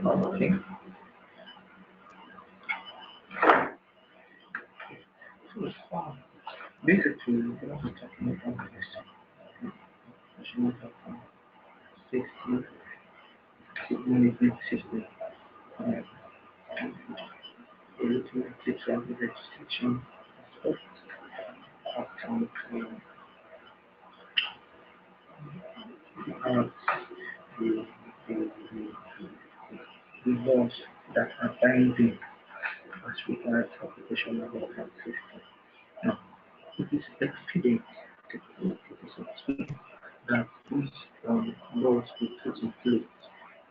Okay. So, basically, what we're talking about is professional health and safety management system. Uh, a little bit of the legislation aspect of the, the, the laws that are binding as regards occupational health and safety. Now, it is expedient, it is expedient that these laws be put in place.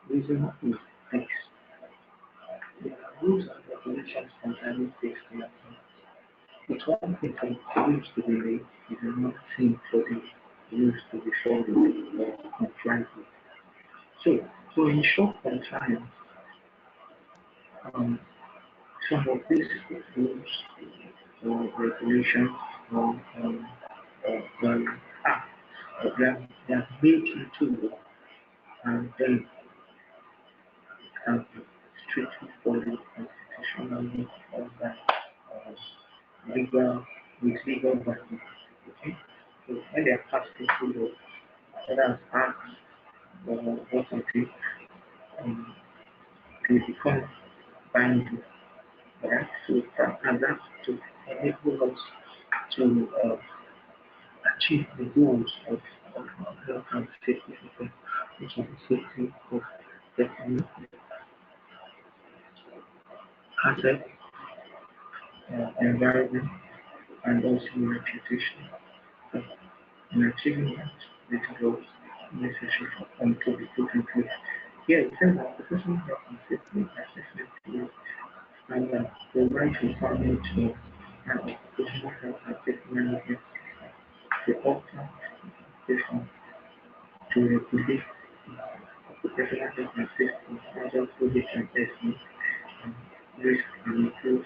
Reason is this. The rules and regulations concerning safety and health. It's one thing for rules to be made, it's another thing for the rules to be followed or complied with. So, to ensure compliance, um, some of these rules or regulations or acts, they are made into law and then can be strictly followed constitutionally or by legal with legal value. Okay? So when they are passed into law, whether as acts or what have you, um, they become binding. Right? So and that's to enable us to achieve the goals of health and safety system, which is the safety of the asset, environment, and also reputation. So in achieving that, the goals necessary for them to be put in place. Yeah, it says that professional health and safety assessment and provide a foundation and occupational health and safety management to offer education to regulate occupational health and safety measures projects and testing and risk and improve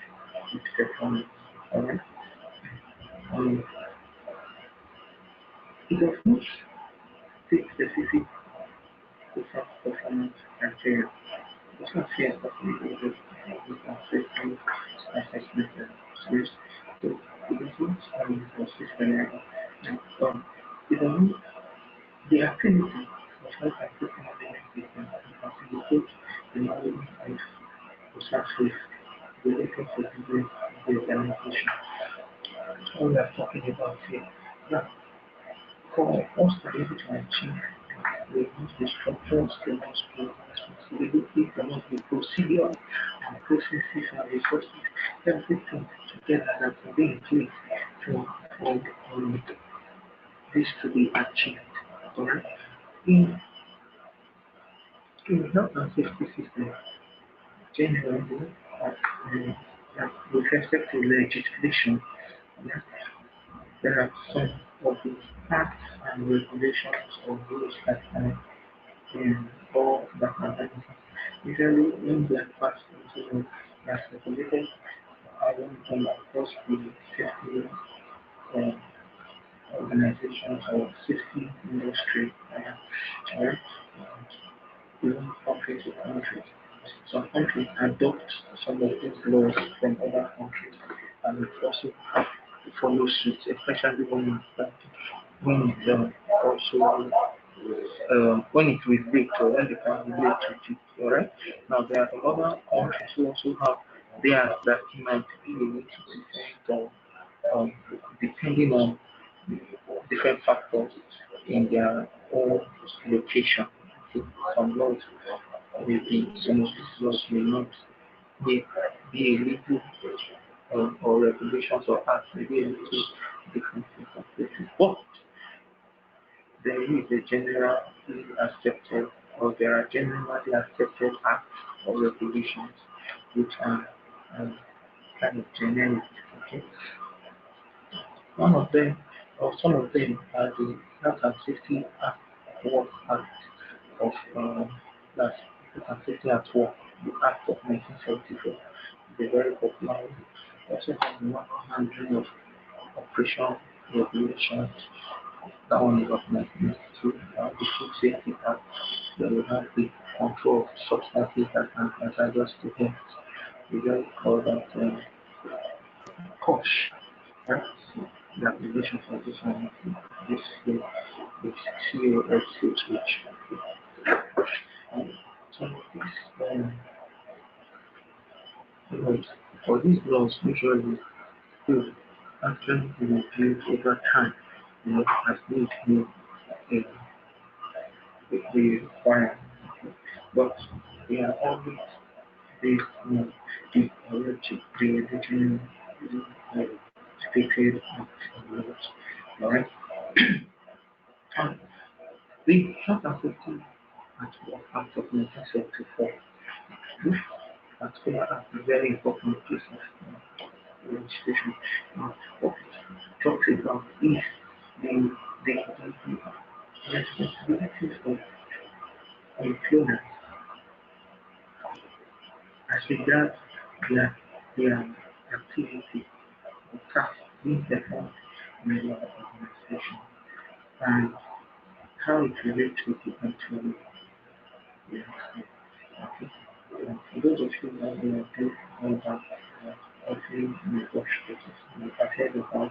its performance. Alright? Um, it does not state specific social performance criteria. It does not say exactly what the safety assessment is. So it does not consist in it does not the activity of health and safety management system facilitates the management of social risk related to business organization. That's what we are talking about here. Now, for us to be able to achieve, there must be structures, there must be responsibility, there must be procedure and processes and resources, everything together that will be in place for this to be achieved. Alright? In, in health and safety system, generally, with respect to legislation, yeah, there are some of the acts and regulations or rules that are or that are done. Usually, when they are passed into law, they are regulated across the safety uh, organizations or safety industry. Alright? Even country to country. Some countries adopt some of these laws from other countries and it also have to follow suit, especially when it also when it relates or when they can relate to it. Alright? Now there are some other countries who also have theirs that might be a little different um, depending on different factors in their own location. So some laws may be, some of these laws may not be, be a little or regulations or acts may be a little different in some places. But there is a generally accepted or there are generally accepted acts or regulations which are um, kind of generic. Okay? One of them, or some of them, are the Health and Safety Act, Work Act of that's Health and Safety at Work, the Act of 1974. It's a very popular one. We also have the manual handling of operation regulations. That one is of 1992. The Food Safety Act. Then we have the control of substances that can hazardous to health. We just call that COSH, right? So the application for this one this is COSH. Um, so laws, for these laws usually do actually be reviewed over time, as need we require. But we are always based on the original uh, stated laws. Alright? And the health and safety at work Act of 1974, this particular act is very important piece of legislation. What it talks about is the responsibilities of employers as regards their, their activity or task being performed in your organization and how it relates with the employee. Yes. Okay. For those of you that do know about offering negotiators, you have heard about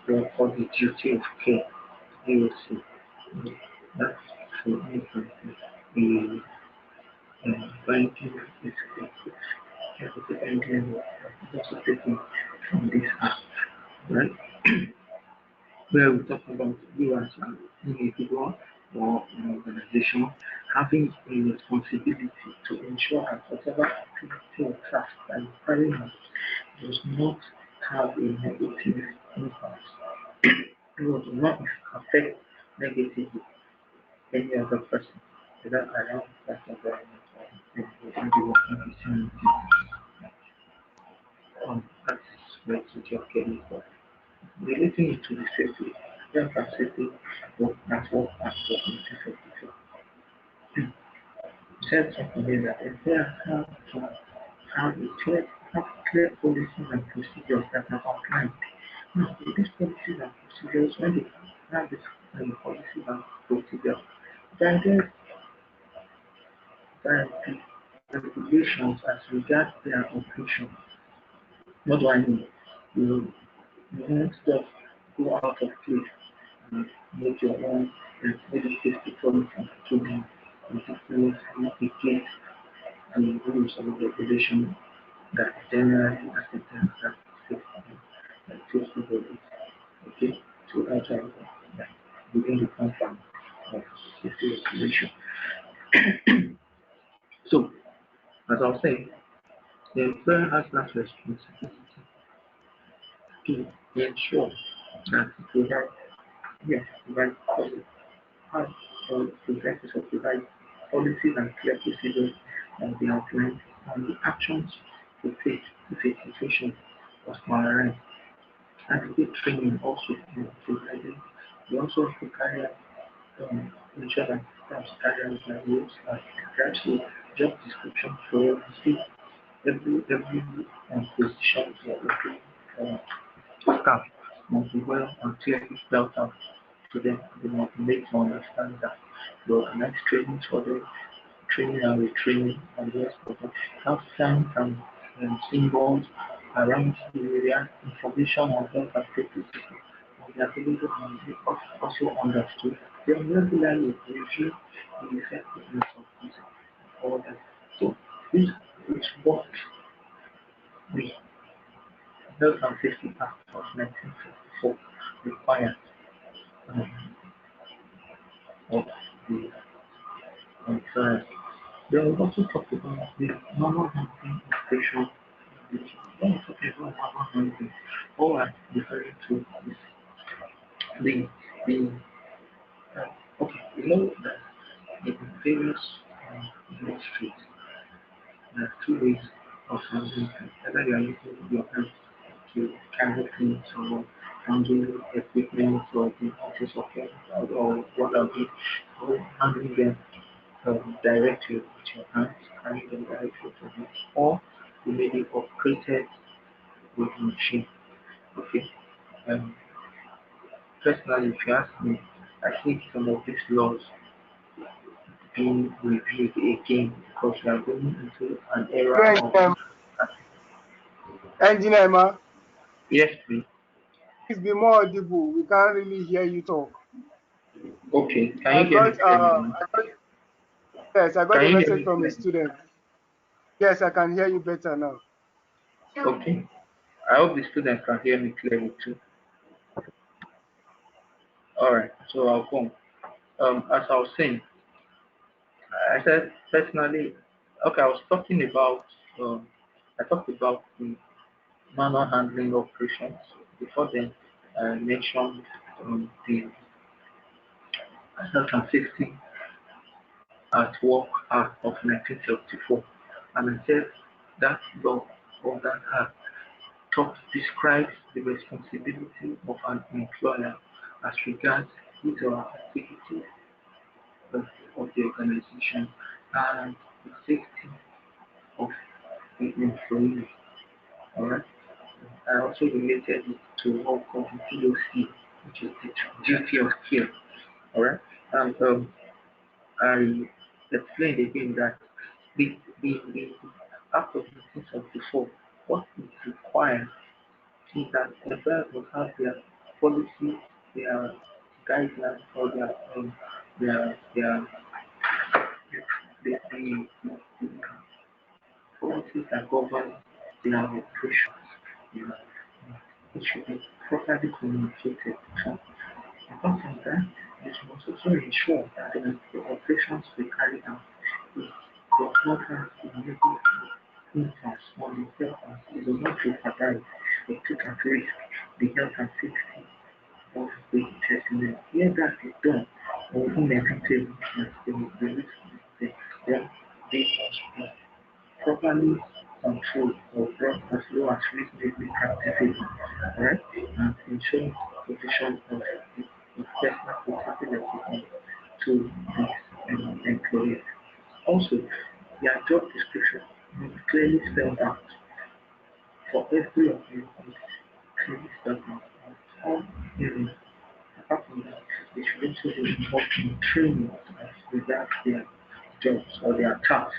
what called the duty of care, AOC. That's to make the banking is banking also taken from this act, right? Where we talk about you as an individual or an organization having a responsibility to ensure that whatever activity or task that is carrying out does not have a negative impact. It does not affect negatively any other person, whether around that environment or in the working vicinity. That's where to of getting for. Relating it to the safety, health and safety work at work act of 1954 said something that employers have to have clear policies and procedures that are outlined. Now, with these policies and procedures, when they have this policies and procedures, guided by the regulations as regards their operation. What do I mean? You, you won't just go out of place and make your own maybe safety policy to be ridiculous and dictate the rules and regulations that generally accepted as safety and safety bodies. Okay, to enter within the confines of safety regulation. So, as I was saying, the employer has that responsibility to ensure that it provides, yes, provide has progresses or provide policies and clear procedures that be outlined and the actions to take if a situation was to arise. Adequate training also provided. We also have to carry out ensure that staff carry out their roles like regards to job description for every position or every staff must be well and clearly spelled out to them. They must be made to understand that they organize training for them, training and retraining and the rest of it. Have signs and symbols around the area, information on health and safety will be available and be also understood. Then regularly review the effectiveness of this order. So this is what the Health and Safety Act of 1954 requires um, of the employer. They will also talk about the normal handling operation. When we talk about normal handling, all I'm referring to is the the okay, we know that in various industries there are two ways of handling things. Either you are using your hands to carry things or handling equipment or the office of or what have you, or handling them directly with your hands, carrying them directly with your hands, or you may be operated with machine. Okay. Um, Personally, if you ask me, I think some of these laws being reviewed again because we are going into an era Hello, of. engineer ma. Yes, please. Please be more audible. We can't really hear you talk. Okay, can I you hear me got clearly now? yes, I got Can a you hear message me from a clearly? student. Yes, I can hear you better now. Okay. I hope the students can hear me clearly too. All right, so I'll go on. As I was saying, I said personally, okay, I was talking about, I talked about the manual handling operations. Before then, I mentioned the health and safety at Work Act of 1974. And I said that law or that act describes the responsibility of an employer as regards his or her activities of, of the organization and the safety of the employees. Alright. I also related it to what called the DOC, which is the duty of care. Alright. And I explained again that the Act of 1974, what is required is that employers will have their policies, their guidelines, or their the policies that govern their operations. You know, it should be properly communicated. So, apart from that, it must also ensure that the operations we carry out is does not have immediate impact on the health and it does not jeopardize or put at risk the health and safety of the personnel. Here that is done or inevitable that the risk is there, they must be properly controlled or brought as low as reasonably practicable, right? And ensuring provision of personal protective equipment to these employees. Also, their job description must clearly spelled out for every of you is clearly spelled out on all areas. Apart from that, they should also be involved in training as regards their jobs or their tasks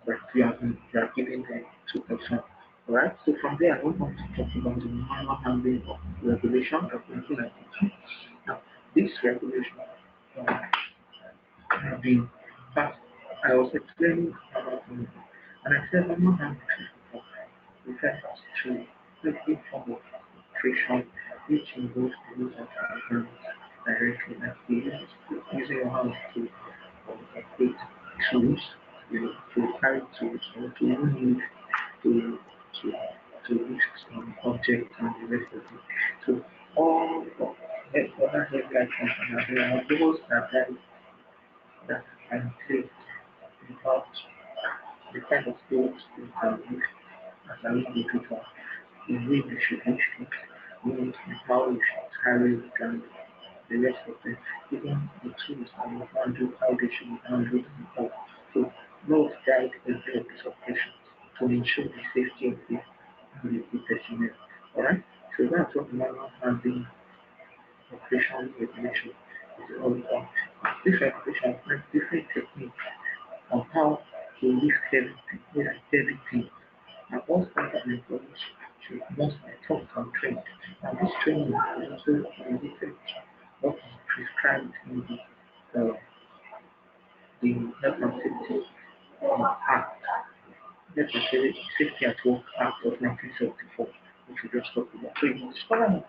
that you are giving them to perform. Alright, so from there I want to talk about the manual handling of regulation of 1992. Now, this regulation uh, have been passed. I was explaining about and I said manual handling refers to every form of operation which involves the use of our hands directly, like the using your hands to operate tools, to carry tools, or to even use to to to lift objects and the rest of it. So all of other heavy items and there are those that can take without the kind of skills you can use as an individual. The way you should use it, how you should carry it, and the rest of it. Even the tools and the handle, how they should be handled and all. So, laws guide every of these operations to ensure the safety of the personnel. Alright? So that's what manual handling operation regulation is all about. This regulation has different techniques on how to heavy things. And all staff and employees should must be taught and trained. And this training is also related to what is prescribed in the Health and Safety Act, Health and Safety at Work Act of 1974, which we just talked about. So you discover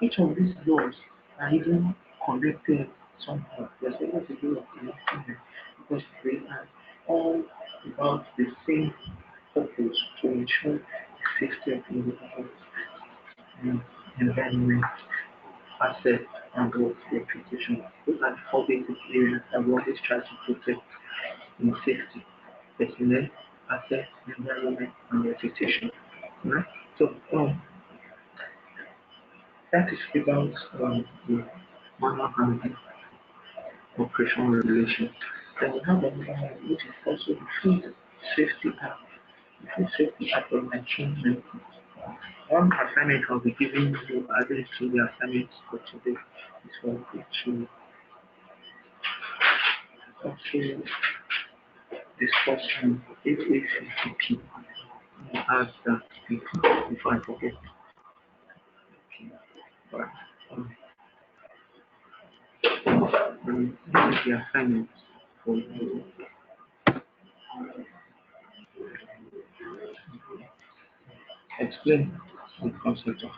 each of these laws are even connected somehow. There's always a way of connecting them because they are all about the same purpose to ensure the safety of individuals and environment, assets, and growth reputation. Those are the four basic areas that we always try to protect in safety, personnel, assets, environment, and reputation. Right? So that is about the manual handling operation regulation. Then we have another one which is also the Food Safety Act. The Food Safety Act of 1990. One assignment I'll be giving you added to the assignments for today is for you to also discussion AACCP as that before I forget. Okay. Right. This is the assignment for you. Explain the concept of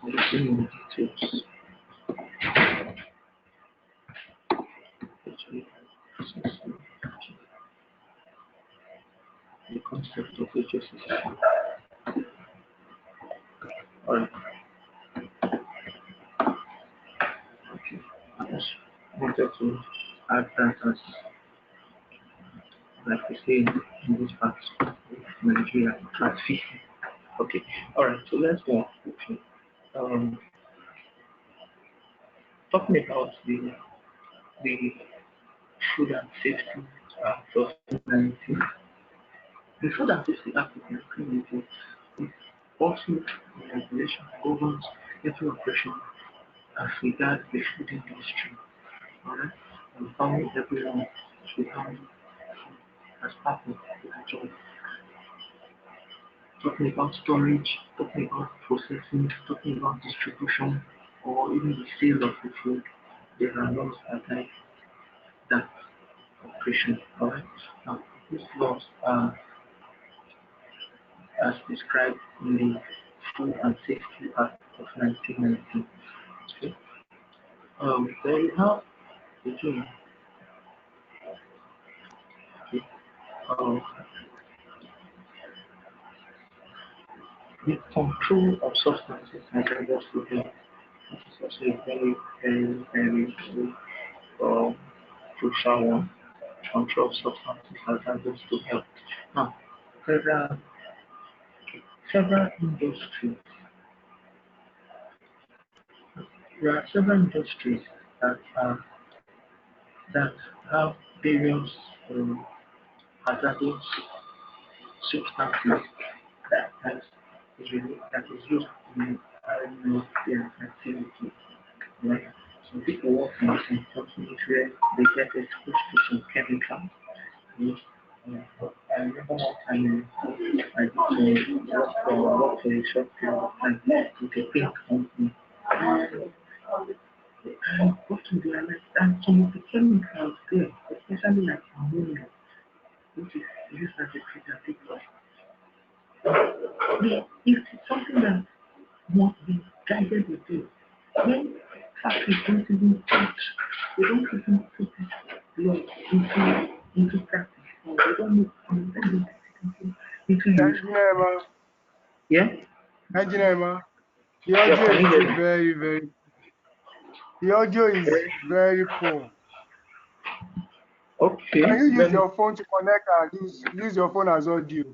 explain the details. The concept of HSCC. Alright, okay. I just wanted to add that as like we say in this part of Nigeria, class 50. Okay, alright, so let's go on. Okay. Um, talking about the food and safety for 2019. The Food and Safety Act of 1980 is also a regulation that governs every operation as regards the food industry. Alright? And how everyone should handle as part of their job. Talking about storage, talking about processing, talking about distribution, or even the sale of the food, there are laws that guide that operation. Alright? Now, these laws are as described in the Food and Safety Act of 1990. Okay? There we have the gene. Okay? Um, the control of substances and hazardous to health. This is also a very um, crucial one. Control of substances and hazardous to health. Now, there are several industries. There are several industries that that have various hazardous substances that is used in their activity. Right? Some people work in some companies where they get exposed to some chemicals. Yes. I remember one time I did work for a short period of time with a paint company. And I got to realize that some of the chemicals there, especially like ammonia, which is used as a preservative, it's something that must be guided with you. When factories don't even teach, they don't even put this law into practice, or they don't know how to put it into use. Engineer, man. Yeah? Engineer, man. The Yeah, audio can is you still hear me? very. The audio is very poor. Can Okay, you use then your phone to connect and use your phone as audio?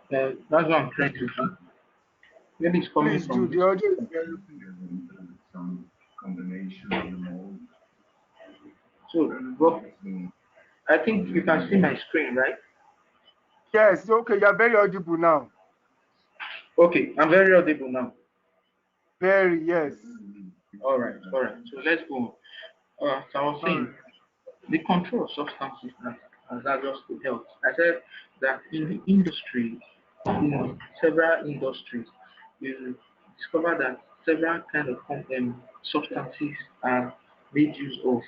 that's what I'm trying to do. Maybe it's coming Please do. from The this. audio is very So, well, I think you can see my screen, right? Yes, okay, you're very audible now. Okay, I'm very audible now. Very, yes. All right, all right. So let's go on. So I was All saying right. the control of substances that hazardous to health. I said that in the industry, several industries, you discover that several kind of substances are made use of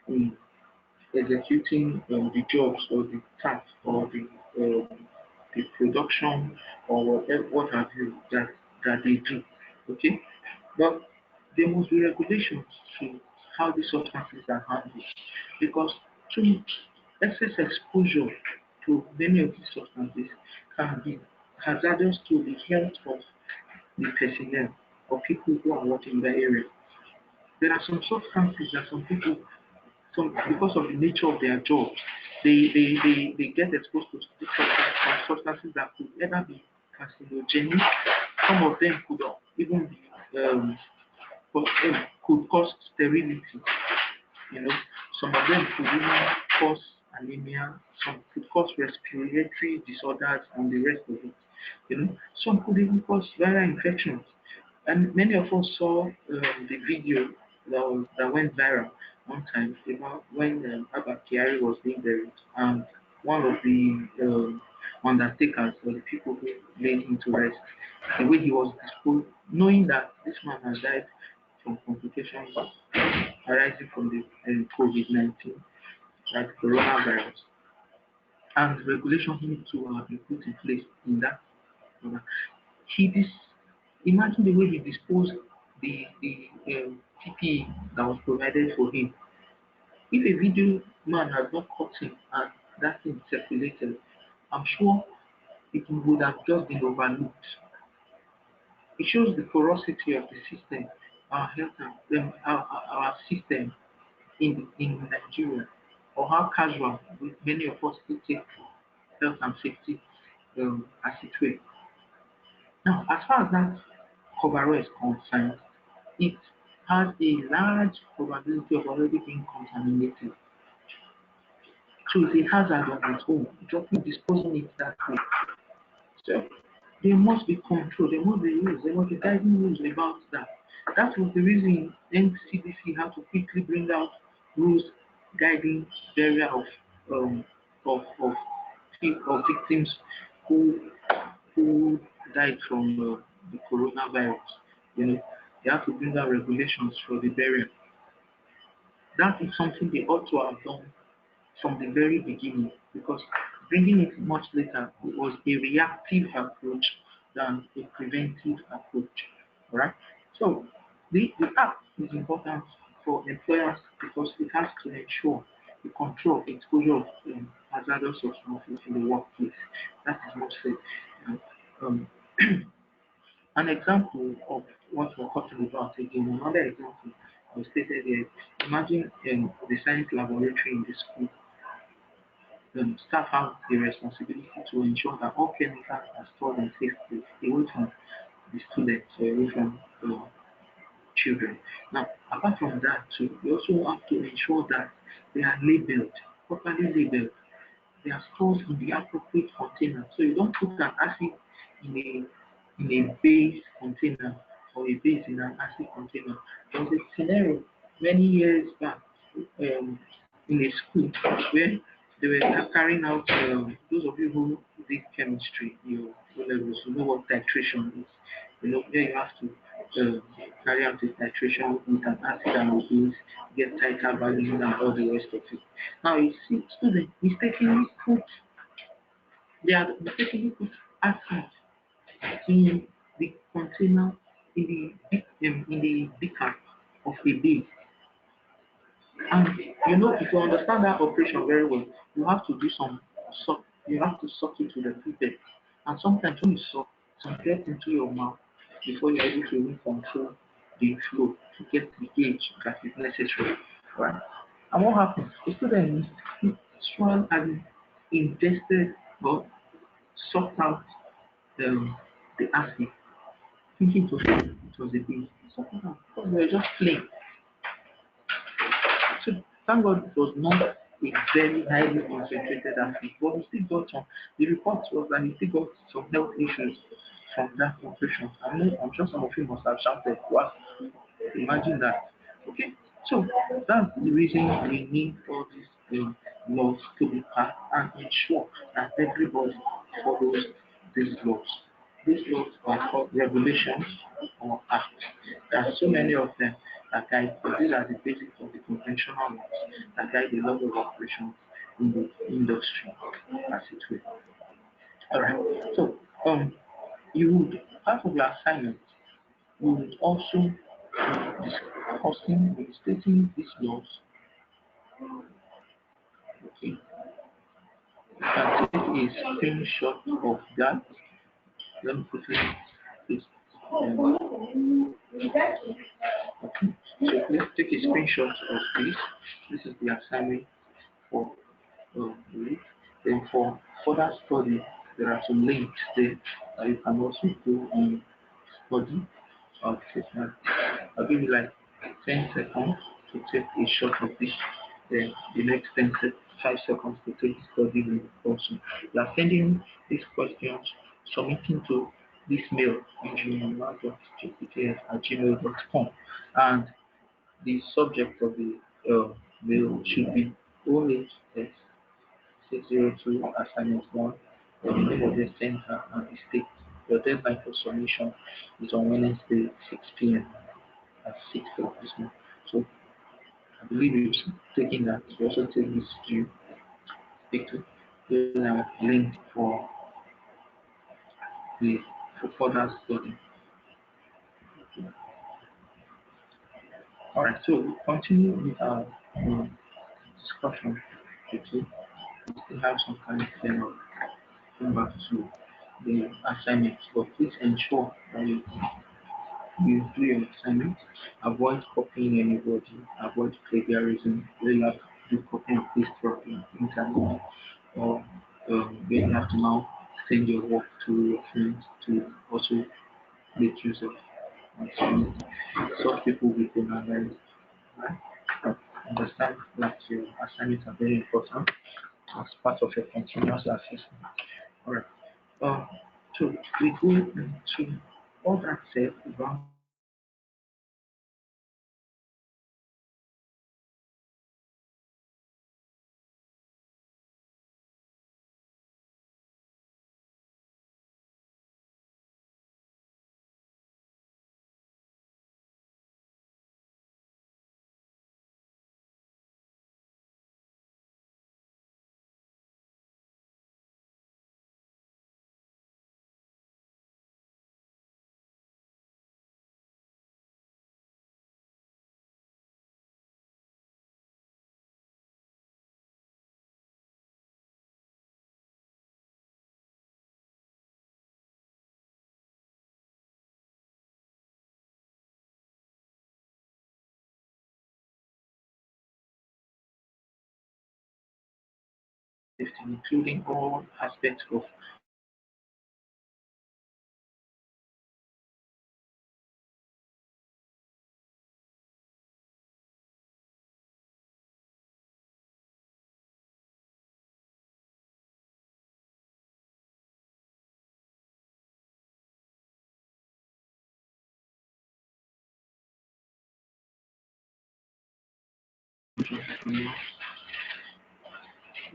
in executing the jobs or the task or the production or whatever what have you that they do. Okay, but there must be regulations to how these substances are handled because too excess exposure to many of these substances can be hazardous to the health of the personnel or people who are working in that area. There are some substances that some people because of the nature of their jobs, they get exposed to some substances that could either be carcinogenic. Some of them could even be could cause sterility. You know, some of them could even cause anemia. Some could cause respiratory disorders and the rest of it. You know, some could even cause viral infections. And many of us saw the video that went viral one time about when Abba Kyari was being buried, and one of the undertakers or the people who laid him to rest, the way he was disposed, knowing that this man has died from complications arising from the COVID-19, like coronavirus, and regulations need to be put in place in that. He dis Imagine the way he disposed the PPE that was provided for him. If a video man had not caught him and that thing circulated, I'm sure it would have just been overlooked. It shows the porosity of the system, our health and our system in Nigeria, or how casual many of us still take health and safety as it were. Now, as far as that coverall is concerned, it has a large probability of already being contaminated. So it's a hazard on its own, just disposing it that way. So there must be control, there must be rules, there must be guiding rules about that. That was the reason NCDC had to quickly bring out rules guiding burial um, of, of victims who who died from the coronavirus. You know, they have to bring out regulations for the burial. That is something they ought to have done from the very beginning, because bringing it much later was a reactive approach than a preventive approach. All right? So the act is important for employers because it has to ensure the control of exposure of hazardous substances in the workplace. That is most said. And, um, an example of what we're talking about again, another example was stated here. Imagine the science laboratory in the school. Staff have the responsibility to ensure that all chemicals are stored in safe place away from the students or away from the children. Now, apart from that, too, we also have to ensure that they are labeled, properly labeled. They are stored in the appropriate container. So you don't put an acid in a base container or a base in an acid container. There was a scenario many years back in a school where they were carrying out, those of you who did chemistry, your O levels, you know what titration is. You know, where you have to carry out the titration with an acid and a base, get tighter values and all the rest of it. Now you see students mistakenly put acid in the container in the beaker of a base. And you know, if you understand that operation very well, you have to do you have to suck it with a pipette. And sometimes when you suck, some gets into your mouth before you're able to even control the flow to get the gauge that is necessary. Right? And what happens? The student swam and ingested or sucked out the acid, thinking it was a base. Sucked it out. Because they were just playing. So thank God it was not a very highly concentrated acid, but he still got some. The report was that he still got some health issues from that operation. I'm sure some of you must have shouted, "Wow!" Imagine that. Okay, so that's the reason we need all these laws to be passed and ensure that everybody follows these laws. These laws are called regulations or acts. There are so many of them that guide. These are the basics of the conventional laws that guide the law of operations in the industry, as it were. All right. So, you would part of your assignment, you would also discussing, stating these laws. Okay, you can take a screenshot of that. Let me quickly this. Okay, so let's take a screenshot of this. This is the assignment for the week. Then for further study, there are some links there that you can also go and study. Okay, I'll give you like 10 seconds to take a shot of this. Then the next 5 seconds to take study link also. You are sending these questions, submitting to this mail, engineering@gmail.com, and the subject of the will should be only test 602 assignment 1 the name of the center and the state. Your deadline for submission is on Wednesday 6 p.m. at 6 o'clock this month. So I believe you've taken that. You also take this to speak to the link the for further study. Alright, so we continue with our discussion. Okay, we still have some kind of come back to the assignment, but please ensure that you do your assignment. Avoid copying anybody. Avoid plagiarism. Where you have to do copy and paste from the internet, or where you have to now send your work to your friends to also make use of assignment. Such people will penalize. Right? Understand that your assignments are very important as part of your continuous assessment. All right. Uh, so we go into all that said about safety, including all aspects of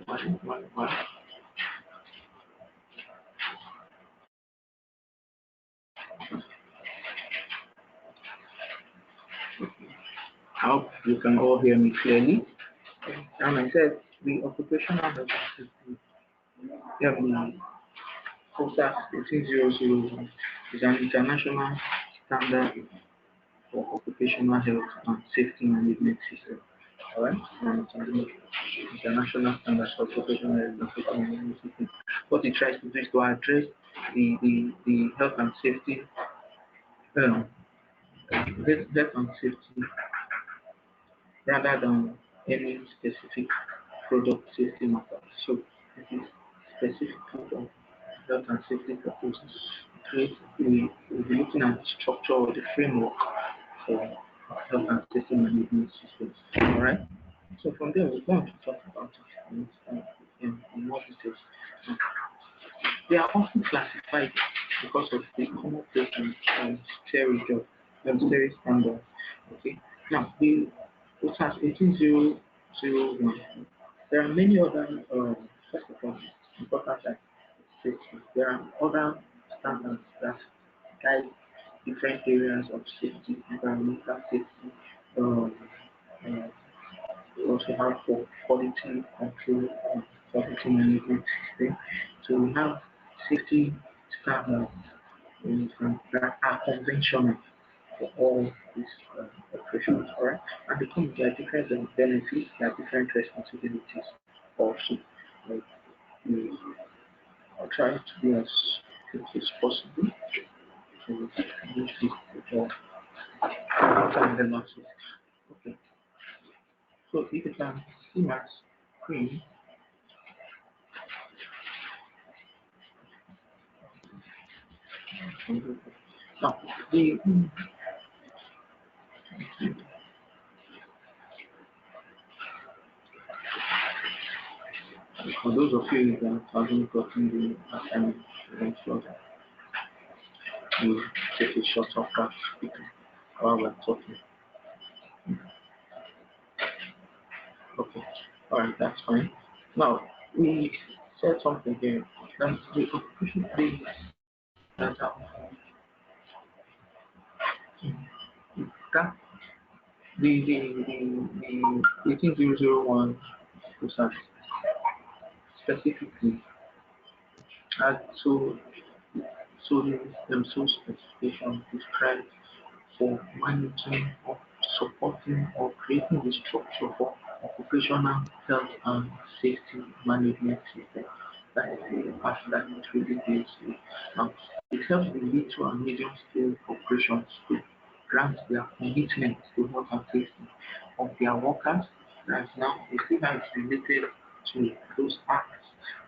what I hope you can all hear me clearly. And I said the occupational health and safety, the Ohsas 18001 is an international standard for occupational health and safety management system. Alright? And it's an international standard for occupational health and safety management system. What it tries to do is to address the health and safety um, health and safety rather than any specific product safety matter. So it is specific product health and safety purposes. We'll be looking at the structure or the framework for health and safety management systems. All right. So from there, we're going to talk about it in more details. They are often classified because of the common placement and theory job and theory standard. Okay. Now, the OSAS 18001. There are many other, first of all, important like safety. There are other standards that guide different areas of safety, environmental safety, um, uh, we also have for quality control and quality management system. So we have safety standards that are conventional for all these operations, all right? And they come with different benefits, there are different responsibilities also. Like we are trying to be as quick as possible to use this job and the losses. Okay, so if you can see my screen, now the for those of you that haven't gotten the assignment, make sure that you take a shot of that speaker while we're talking. Okay. All right, that's fine. Now, we said something here that the occupation days that are that the 18001 process specifically had so specification prescribed for managing or supporting or creating the structure for occupational health and safety management system. That is the part that it really deals with. Now, it helps the little and medium scale corporations to grant their commitment to health and safety of their workers. That's now the thing that is related to those acts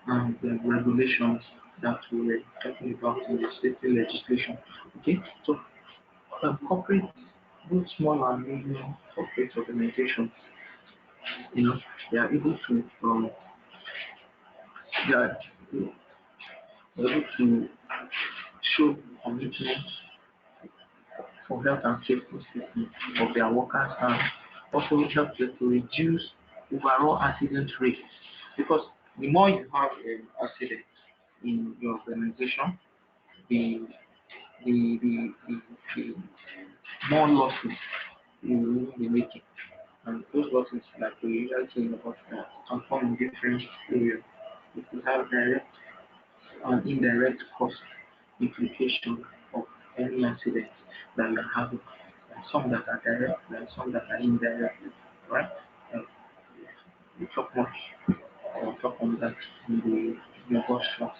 and the regulations that we were talking about in the safety legislation. Okay, so corporate, both small and medium corporate organizations, you know, they are able to they are able to show commitment for health and safety of their workers and also help them to reduce overall accident rates because the more you have accidents in your organization, the the more losses you will be making. And those losses, like we usually say in the hospital, can come in different areas. If you have direct and indirect cost implication of any accident that you have, some that are direct, and some that are indirect, right? Uh, we talk much or talk on that in the workshops.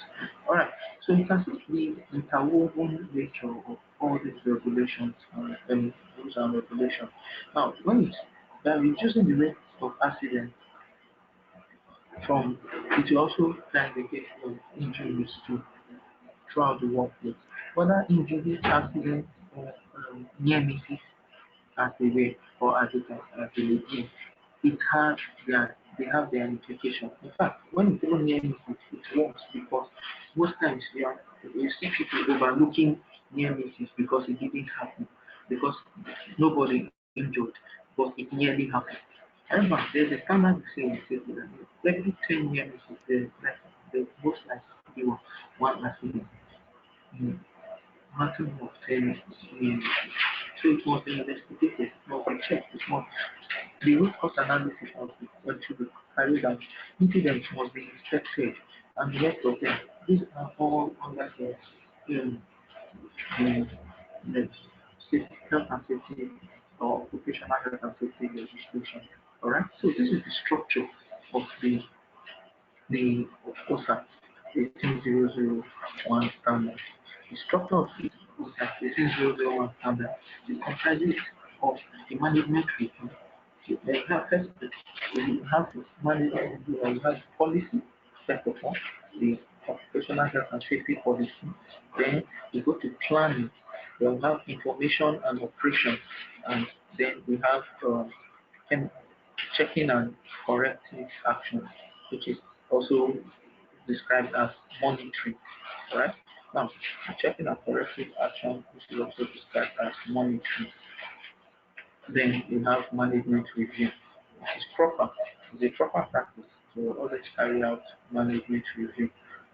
All right. So you can see the interwoven nature of all these regulations and rules and regulations. Now, when it's by reducing the rate of accidents from it will also kind of get injuries too throughout the workplace. Whether injuries, accidents, or near misses as they were or as they may be, it has they have their implication. In fact, when it's even near misses, it works because most times you see people overlooking near misses because it didn't happen, because nobody injured, but it nearly happened. However, there's a standard saying in safety that every 10 near misses, the most likely one accident. Mm. Maximum of 10 years. So it must be investigated, it must be checked, it must the root cause analysis should be carried out. Incidents must be inspected and the rest of them. These are all under um, the, the health and safety or occupational health and safety legislation. Alright, so this is the structure of the Ohsas 18001 standard. The structure of the Ohsas 18001 standard is comprises of the management review. You have first you have the management review, or you have policy, first of all, the occupational health and safety policy. Then you go to planning, then we have information and operation, and then we have checking and corrective action, which is also described as monitoring. Right? Now, checking and corrective action, which is also described as monitoring. Then you have management review, which is proper. It's a proper practice to always carry out management review.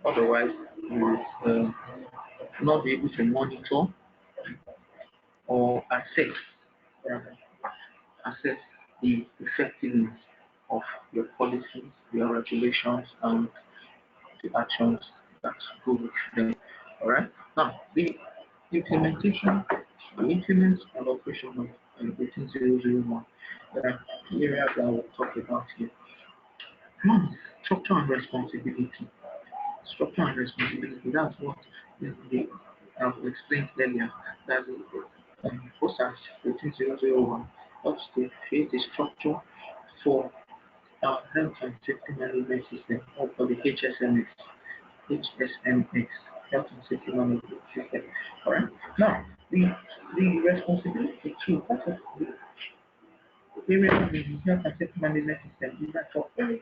Otherwise, you will not be able to monitor or rather, assess the effectiveness of your policies, your regulations, and the actions that go with them. All right. Now, implementation, the implement and operation of 18001. There are key areas that we'll talk about here. One is structure and responsibility. Structure and responsibility. That's what the I've explained earlier. That OSAS 18001 helps to create a structure for our health and safety management system, or for the HSMS, Health and Safety Management System. Alright? Now, the responsibility too, part of the area of the health and safety management system is that for every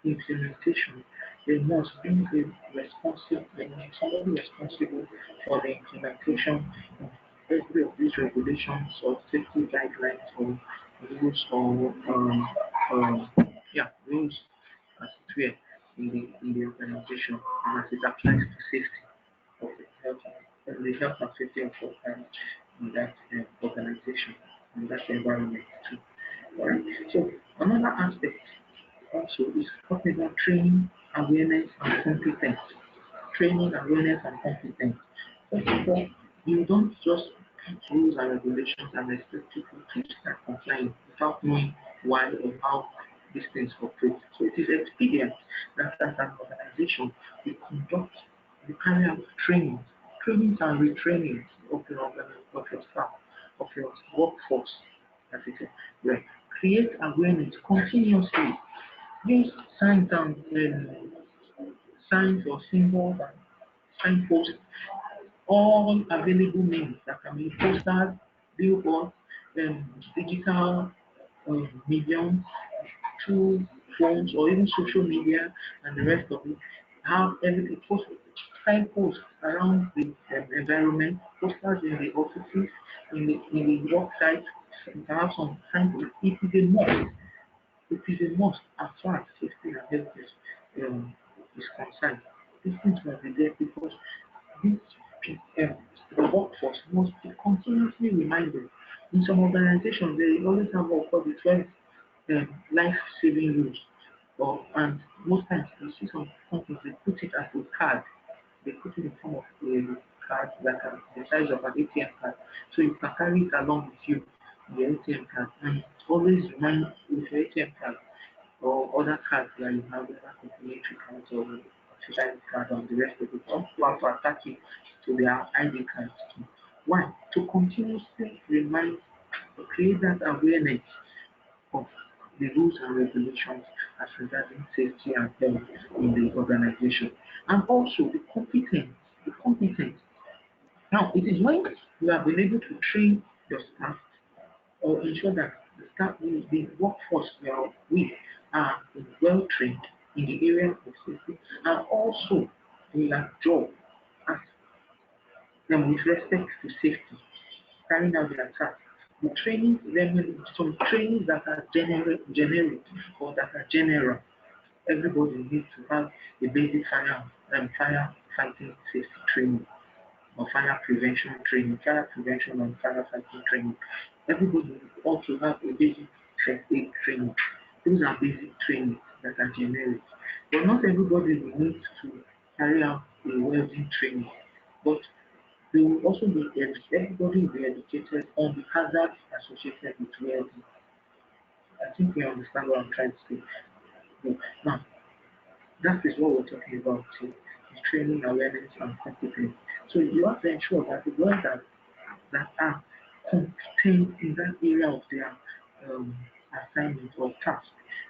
implementation, there must be somebody responsible for the implementation of every of these regulations or safety guidelines or rules or um, rules as it were in the organization and as it applies to safety of the health and safety of workers in that organization and that environment too. Alright. So another aspect also is talking about training, awareness, and competence. Training, awareness, and competence. First of all, you don't just put rules and regulations and expect people to start complying without knowing why or how these things operate. So it is expedient that as an organization we conduct, we carry out trainings and retrainings of your staff, of your workforce, as it is. Right. Create awareness continuously. Use signs and signs or symbols and signposts, all available means that can be posters, billboards, digital mediums, through phones or even social media and the rest of it. Have everything post signposts around the environment, posters in the offices, in the work sites. You can have some signposts. It is a must. It is a must as far as safety and health is concerned. These things must be there because this, the workforce must be continuously reminded. In some organizations, they always have what called the 12 life-saving rules. And most times, you see some companies, they put it as a card. They put it in form of a card that are the size of an ATM card. So you can carry it along with you, your ATM card, and always remind with your ATM card or other cards that you have, other complimentary cards or social card and the rest of it. Some people have to attach it to their ID cards too. Why? To continuously remind, to create that awareness of the rules and regulations as regarding safety and health in the organization. And also the competence. Now, it is when you have been able to train your staff or ensure that the staff, the workforce you are with are well trained in the area of safety and also in their job as them with respect to safety, carrying out their tasks. The training, some trainings that are generic or that are general. Everybody needs to have a basic fire fighting safety training or fire prevention and firefighting training. Everybody ought to have a basic first aid training. Those are basic trainings that are generic. But not everybody will need to carry out a welding training. But they will also be everybody will be educated on the hazards associated with welding. I think we understand what I'm trying to say. So, now, that is what we're talking about here. Is training, awareness, and competence. So you have to ensure that the welders that are competent in that area of their um, assignment or task,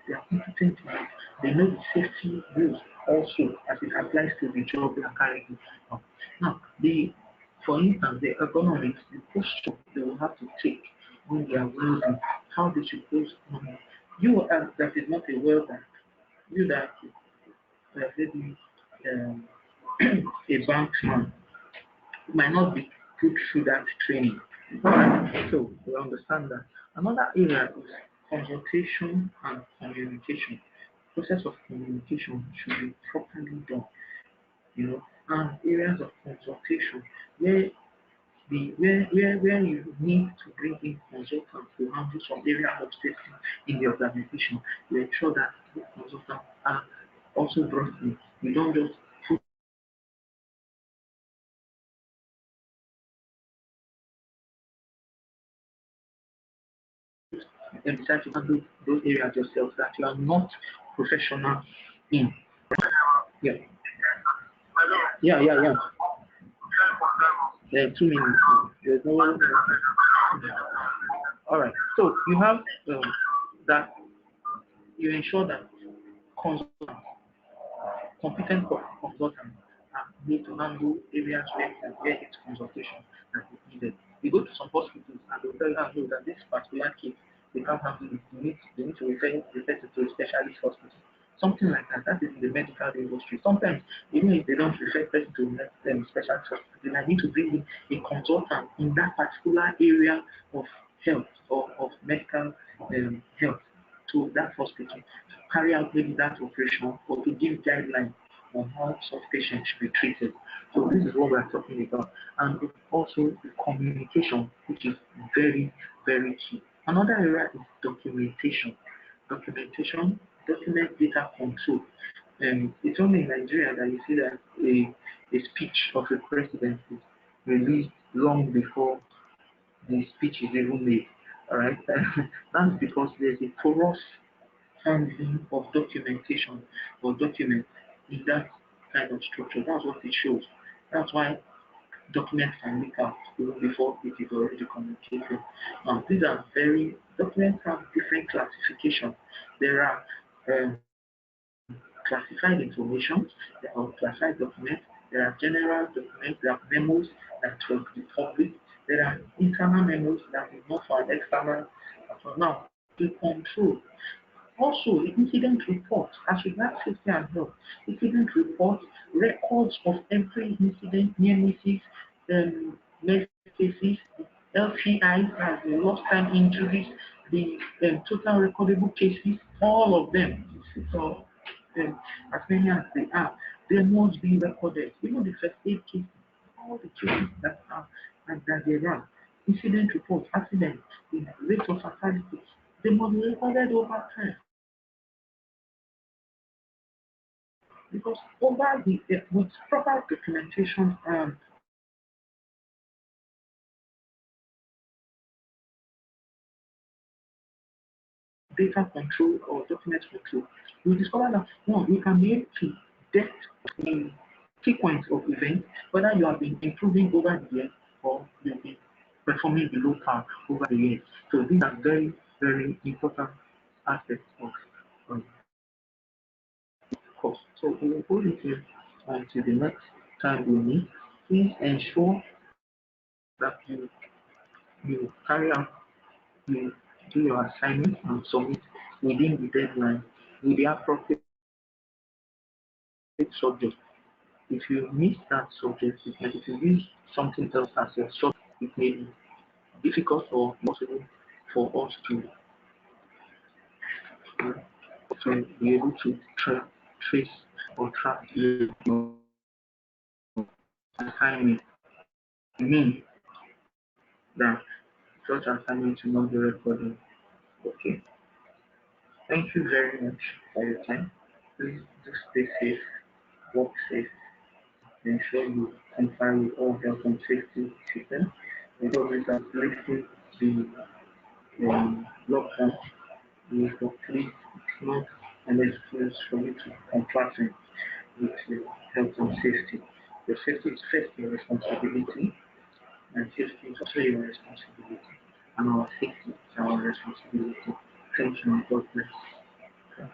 they are competent in it. They know the safety rules also as it applies to the job they are carrying out. Now, for instance, the ergonomics, the posture they will have to take when they are welding, how they should pose. You that is not a welder, you that maybe um, a banksman might not be put through that training. Alright, so we understand that. Another area is consultation and communication. Process of communication should be properly done, and areas of consultation where where you need to bring in consultants to handle some area of safety in the organization. You ensure that these consultants are also brought in. You don't just and decide to handle those areas yourself that you are not professional in. Yeah, yeah. 2 minutes. There's no. All right. So you have that you ensure that consultants, competent consultants need to handle areas where it's consultation that is needed. You go to some hospitals and they'll tell you, no, that this particular case, they can't handle it. They need to refer it to a specialist hospital. Something like that. That is in the medical industry. Sometimes, even if they don't refer person to specialist hospital, they might need to bring in a consultant in that particular area of health or of medical health to that hospital to carry out maybe that operation or to give guidelines on how such patients should be treated. So this is what we're talking about. And also the communication, which is very, very key. Another area is documentation. Documentation, document data control. It's only in Nigeria that you see that a speech of a president is released long before the speech is even made. All right, that's because there's a thorough handling of documentation or documents in that kind of structure. That's what it shows. That's why documents can leak out even before it is already communicated. These are very documents have different classifications. There are classified information, there are classified documents, there are general documents, there are memos that will be public, there are internal memos that is not for an external. So now to control. Also, the incident report, as regards safety and health, incident report, records of every incident, near misses, med cases, LTIs, as the lost time injuries, the total recordable cases, all of them. So, as many as they must be recorded. Even the first aid cases, all the cases that are and that they run, incident reports, accidents, the rate of fatalities, they must be recorded over time. Because over with proper documentation of data control or document control, we discover that one, you can be able to detect the sequence of events, whether you have been improving over the years or you've been performing below par over the years. So these are very, very important aspects of course. So we will hold it here until the next time we meet. Please ensure that you carry out, you do your assignment and submit within the deadline with the appropriate subject. If you miss that subject, if you use something else as your subject, it may be difficult or impossible for us to be able to trace or track your assignment. Mean that such assignment will not be recorded. Okay. Thank you very much for your time. Please do stay safe, work safe, ensure you comply with all health and safety systems. The government has lifted the lockdown. Please, it's not an excuse for you to comply with your health and safety. Your safety is first your responsibility, and safety is also your responsibility. And our safety is our responsibility. Thank you and God bless.